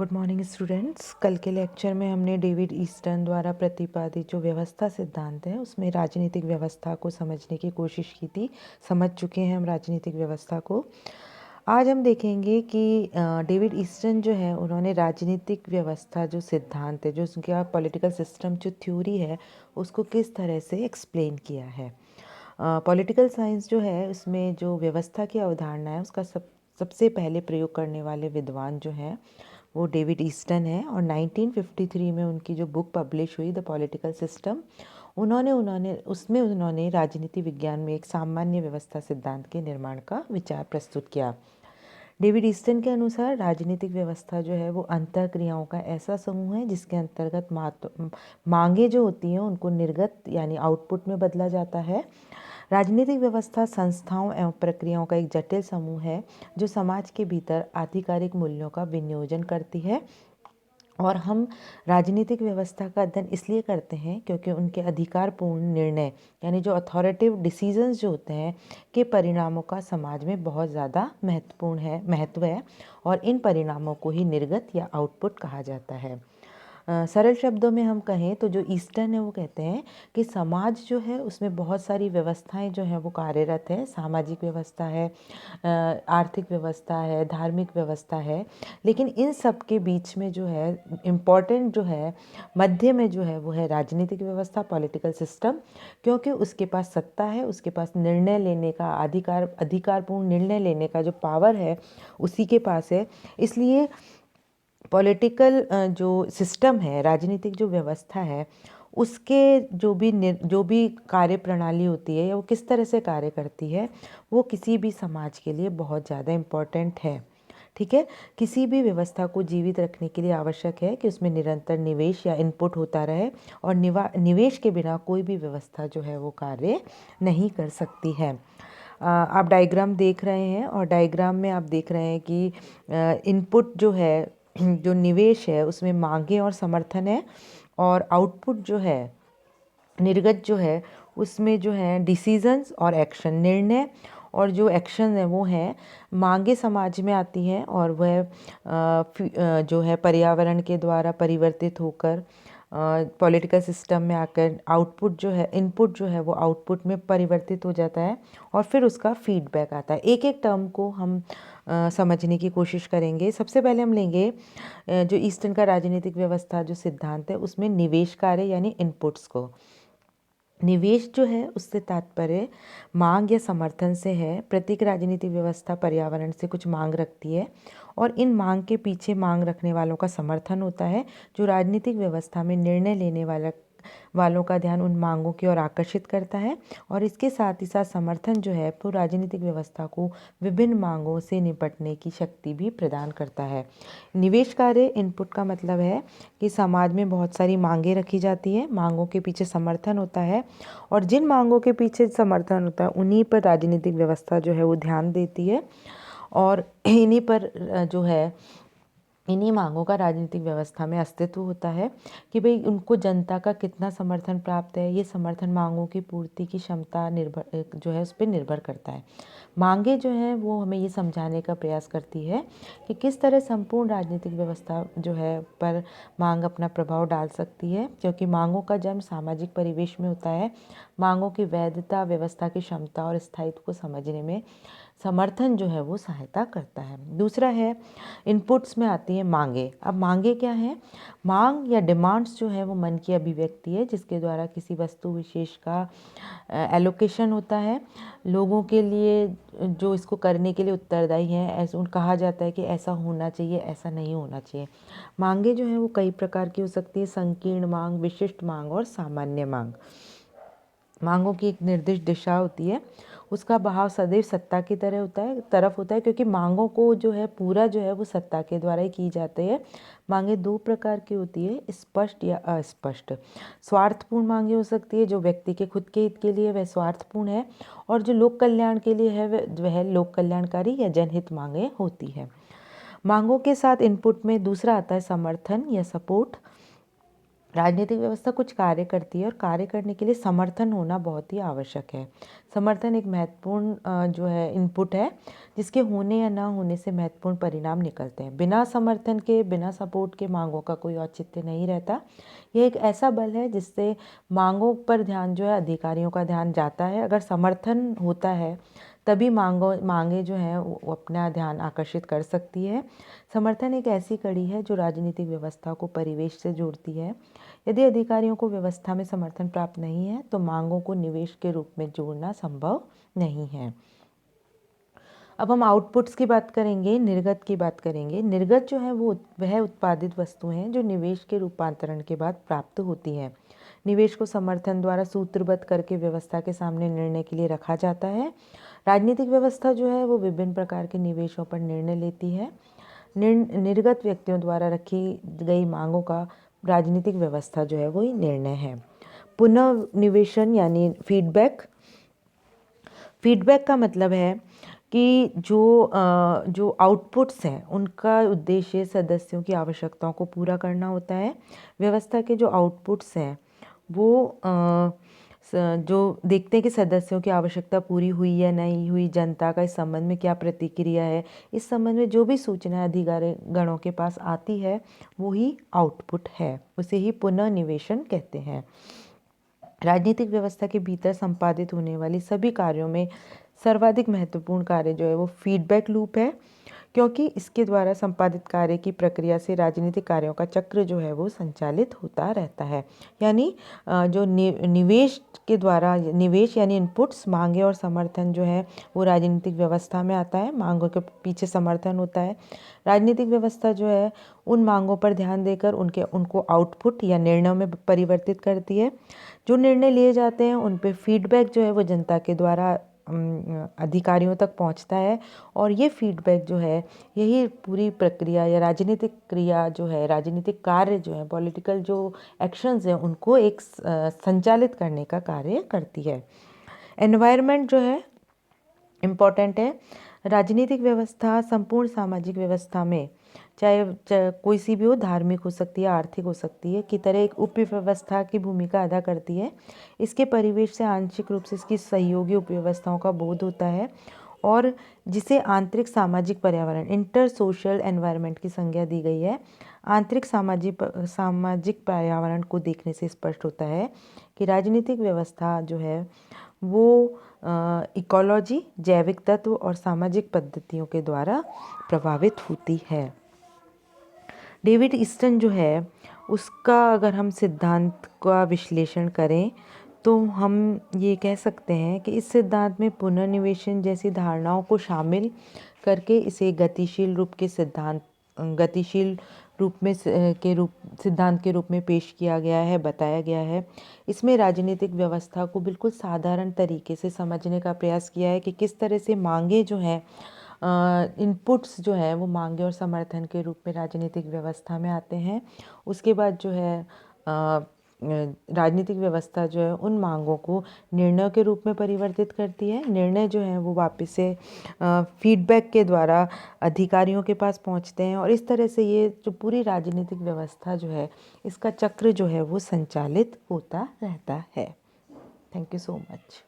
Good morning students. कल के lecture में हमने डेविड ईस्टन द्वारा प्रतिपादित जो व्यवस्था सिद्धांत है उसमें राजनीतिक व्यवस्था को समझने की कोशिश की थी। समझ चुके हैं हम राजनीतिक व्यवस्था को। आज हम देखेंगे कि डेविड ईस्टन जो है उन्होंने राजनीतिक व्यवस्था जो सिद्धांत है, जो उनका पॉलिटिकल सिस्टम जो थ्योरी है, उसको किस तरह से एक्सप्लेन किया है। पॉलिटिकल साइंस जो है उसमें जो व्यवस्था की अवधारणा है उसका सबसे पहले प्रयोग करने वाले विद्वान जो हैं वो डेविड ईस्टन है। और 1953 में उनकी जो बुक पब्लिश हुई द पॉलिटिकल सिस्टम, उन्होंने राजनीति विज्ञान में एक सामान्य व्यवस्था सिद्धांत के निर्माण का विचार प्रस्तुत किया। डेविड ईस्टन के अनुसार राजनीतिक व्यवस्था जो है वो अंतःक्रियाओं का ऐसा समूह है जिसके अंतर्गत मांगे जो होती हैं उनको निर्गत यानी आउटपुट में बदला जाता है। राजनीतिक व्यवस्था संस्थाओं एवं प्रक्रियाओं का एक जटिल समूह है जो समाज के भीतर आधिकारिक मूल्यों का विनियोजन करती है। और हम राजनीतिक व्यवस्था का अध्ययन इसलिए करते हैं क्योंकि उनके अधिकारपूर्ण निर्णय यानी जो अथॉरिटेटिव डिसीजंस जो होते हैं के परिणामों का समाज में बहुत ज़्यादा महत्व है और इन परिणामों को ही निर्गत या आउटपुट कहा जाता है। सरल शब्दों में हम कहें तो जो ईस्टर्न है वो कहते हैं कि समाज जो है उसमें बहुत सारी व्यवस्थाएं जो हैं वो कार्यरत है। सामाजिक व्यवस्था है, आर्थिक व्यवस्था है, धार्मिक व्यवस्था है, लेकिन इन सब के बीच में जो है इम्पॉर्टेंट जो है मध्य में जो है वो है राजनीतिक व्यवस्था, पॉलिटिकल सिस्टम, क्योंकि उसके पास सत्ता है, उसके पास निर्णय लेने का अधिकारपूर्ण निर्णय लेने का जो पावर है उसी के पास है। इसलिए पॉलिटिकल जो सिस्टम है, राजनीतिक जो व्यवस्था है, उसके जो भी कार्य प्रणाली होती है या वो किस तरह से कार्य करती है वो किसी भी समाज के लिए बहुत ज़्यादा इम्पोर्टेंट है। ठीक है, किसी भी व्यवस्था को जीवित रखने के लिए आवश्यक है कि उसमें निरंतर निवेश या इनपुट होता रहे और निवेश के बिना कोई भी व्यवस्था जो है वो कार्य नहीं कर सकती है। आप डायग्राम देख रहे हैं और डायग्राम में आप देख रहे हैं कि इनपुट जो है जो निवेश है उसमें मांगे और समर्थन है, और आउटपुट जो है निर्गत जो है उसमें जो है डिसीजंस और एक्शन, निर्णय और जो एक्शन है वो है मांगे समाज में आती हैं और वह जो है पर्यावरण के द्वारा परिवर्तित होकर पॉलिटिकल सिस्टम में आकर आउटपुट जो है इनपुट जो है वो आउटपुट में परिवर्तित हो जाता है और फिर उसका फीडबैक आता है। एक एक टर्म को हम समझने की कोशिश करेंगे। सबसे पहले हम लेंगे जो ईस्टर्न का राजनीतिक व्यवस्था जो सिद्धांत है उसमें निवेश कार्य यानी इनपुट्स को। निवेश जो है उससे तात्पर्य मांग या समर्थन से है। प्रत्येक राजनीतिक व्यवस्था पर्यावरण से कुछ मांग रखती है और इन मांग के पीछे मांग रखने वालों का समर्थन होता है जो राजनीतिक व्यवस्था में निर्णय लेने वालों का ध्यान उन मांगों की ओर आकर्षित करता है। और इसके साथ ही साथ समर्थन जो है वो राजनीतिक व्यवस्था को विभिन्न मांगों से निपटने की शक्ति भी प्रदान करता है। निवेश कार्य इनपुट का मतलब है कि समाज में बहुत सारी मांगें रखी जाती है, मांगों के पीछे समर्थन होता है और जिन मांगों के पीछे समर्थन होता है उन्हीं पर राजनीतिक व्यवस्था जो है वो ध्यान देती है और इन्हीं पर जो है इन्हीं मांगों का राजनीतिक व्यवस्था में अस्तित्व होता है कि भाई उनको जनता का कितना समर्थन प्राप्त है। ये समर्थन मांगों की पूर्ति की क्षमता निर्भर जो है उस पर निर्भर करता है। मांगे जो हैं वो हमें ये समझाने का प्रयास करती है कि किस तरह संपूर्ण राजनीतिक व्यवस्था जो है पर मांग अपना प्रभाव डाल सकती है, क्योंकि मांगों का जन्म सामाजिक परिवेश में होता है। मांगों की वैधता व्यवस्था की क्षमता और स्थायित्व को समझने में समर्थन जो है वो सहायता करता है। दूसरा है इनपुट्स में आती है मांगे। अब मांगे क्या है? मांग या डिमांड्स जो है वो मन की अभिव्यक्ति है जिसके द्वारा किसी वस्तु विशेष का एलोकेशन होता है। लोगों के लिए जो इसको करने के लिए उत्तरदायी हैं, ऐसा उन कहा जाता है कि ऐसा होना चाहिए, ऐसा नहीं होना चाहिए। मांगे जो है वो कई प्रकार की हो सकती है, संकीर्ण मांग, विशिष्ट मांग और सामान्य मांग। मांगों की एक निर्दिष्ट दिशा होती है, उसका बहाव सदैव सत्ता की तरफ होता है क्योंकि मांगों को जो है पूरा जो है वो सत्ता के द्वारा ही की जाती है। मांगे दो प्रकार की होती है, स्पष्ट या अस्पष्ट। स्वार्थपूर्ण मांगे हो सकती है जो व्यक्ति के खुद के हित के लिए वह स्वार्थपूर्ण है, और जो लोक कल्याण के लिए है वह लोक कल्याणकारी या जनहित मांगे होती है। मांगों के साथ इनपुट में दूसरा आता है समर्थन या सपोर्ट। राजनीतिक व्यवस्था कुछ कार्य करती है और कार्य करने के लिए समर्थन होना बहुत ही आवश्यक है। समर्थन एक महत्वपूर्ण जो है इनपुट है, जिसके होने या ना होने से महत्वपूर्ण परिणाम निकलते हैं। बिना समर्थन के, बिना सपोर्ट के मांगों का कोई औचित्य नहीं रहता। यह एक ऐसा बल है जिससे मांगों पर ध्यान जो है अधिकारियों का ध्यान जाता है। अगर समर्थन होता है तभी मांगे जो हैं वो अपना ध्यान आकर्षित कर सकती है। समर्थन एक ऐसी कड़ी है जो राजनीतिक व्यवस्था को परिवेश से जोड़ती है। यदि अधिकारियों को व्यवस्था में समर्थन प्राप्त नहीं है तो मांगों को निवेश के रूप में जोड़ना संभव नहीं है। अब हम आउटपुट्स की बात करेंगे, निर्गत की बात करेंगे। निर्गत जो है वो वह उत्पादित वस्तुएं हैं जो निवेश के रूपांतरण के बाद प्राप्त होती हैं। निवेश को समर्थन द्वारा सूत्रबद्ध करके व्यवस्था के सामने निर्णय के लिए रखा जाता है। राजनीतिक व्यवस्था जो है वो विभिन्न प्रकार के निवेशों पर निर्णय लेती है। निर्गत व्यक्तियों द्वारा रखी गई मांगों का राजनीतिक व्यवस्था जो है वही निर्णय है। पुनः निवेशन यानी फीडबैक। फीडबैक का मतलब है कि जो आउटपुट्स हैं उनका उद्देश्य सदस्यों की आवश्यकताओं को पूरा करना होता है। व्यवस्था के जो आउटपुट्स हैं वो जो देखते हैं कि सदस्यों की आवश्यकता पूरी हुई या नहीं हुई, जनता का इस संबंध में क्या प्रतिक्रिया है, इस संबंध में जो भी सूचना अधिकारी गणों के पास आती है वो ही आउटपुट है, उसे ही पुनः निवेशन कहते हैं। राजनीतिक व्यवस्था के भीतर संपादित होने वाली सभी कार्यों में सर्वाधिक महत्वपूर्ण कार्य जो है वो फीडबैक लूप है, क्योंकि इसके द्वारा संपादित कार्य की प्रक्रिया से राजनीतिक कार्यों का चक्र जो है वो संचालित होता रहता है। यानी जो निवेश के द्वारा, निवेश यानी इनपुट्स, मांगे और समर्थन जो है वो राजनीतिक व्यवस्था में आता है। मांगों के पीछे समर्थन होता है। राजनीतिक व्यवस्था जो है उन मांगों पर ध्यान देकर उनको आउटपुट या निर्णयों में परिवर्तित करती है। जो निर्णय लिए जाते हैं उन पे फीडबैक जो है वो जनता के द्वारा अधिकारियों तक पहुंचता है, और ये फीडबैक जो है यही पूरी प्रक्रिया या राजनीतिक क्रिया जो है, राजनीतिक कार्य जो है, पॉलिटिकल जो एक्शंस हैं उनको एक संचालित करने का कार्य करती है। एनवायरनमेंट जो है इम्पॉर्टेंट है। राजनीतिक व्यवस्था संपूर्ण सामाजिक व्यवस्था में चाहे कोई सी भी हो, धार्मिक हो सकती है, आर्थिक हो सकती है, की तरह एक उपव्यवस्था की भूमिका अदा करती है। इसके परिवेश से आंशिक रूप से इसकी सहयोगी उपव्यवस्थाओं का बोध होता है, और जिसे आंतरिक सामाजिक पर्यावरण, इंटर सोशल एनवायरनमेंट की संज्ञा दी गई है। आंतरिक सामाजिक पर्यावरण को देखने से स्पष्ट होता है कि राजनीतिक व्यवस्था जो है वो इकोलॉजी, जैविक तत्व और सामाजिक पद्धतियों के द्वारा प्रभावित होती है। डेविड ईस्टन जो है उसका अगर हम सिद्धांत का विश्लेषण करें तो हम ये कह सकते हैं कि इस सिद्धांत में पुनर्निवेशन जैसी धारणाओं को शामिल करके इसे गतिशील रूप सिद्धांत के रूप में पेश किया गया है, बताया गया है। इसमें राजनीतिक व्यवस्था को बिल्कुल साधारण तरीके से समझने का प्रयास किया है कि किस तरह से मांगे जो हैं, इनपुट्स जो हैं वो मांगे और समर्थन के रूप में राजनीतिक व्यवस्था में आते हैं। उसके बाद जो है राजनीतिक व्यवस्था जो है उन मांगों को निर्णय के रूप में परिवर्तित करती है। निर्णय जो है वो वापस से फीडबैक के द्वारा अधिकारियों के पास पहुंचते हैं, और इस तरह से ये जो पूरी राजनीतिक व्यवस्था जो है इसका चक्र जो है वो संचालित होता रहता है। Thank you so much.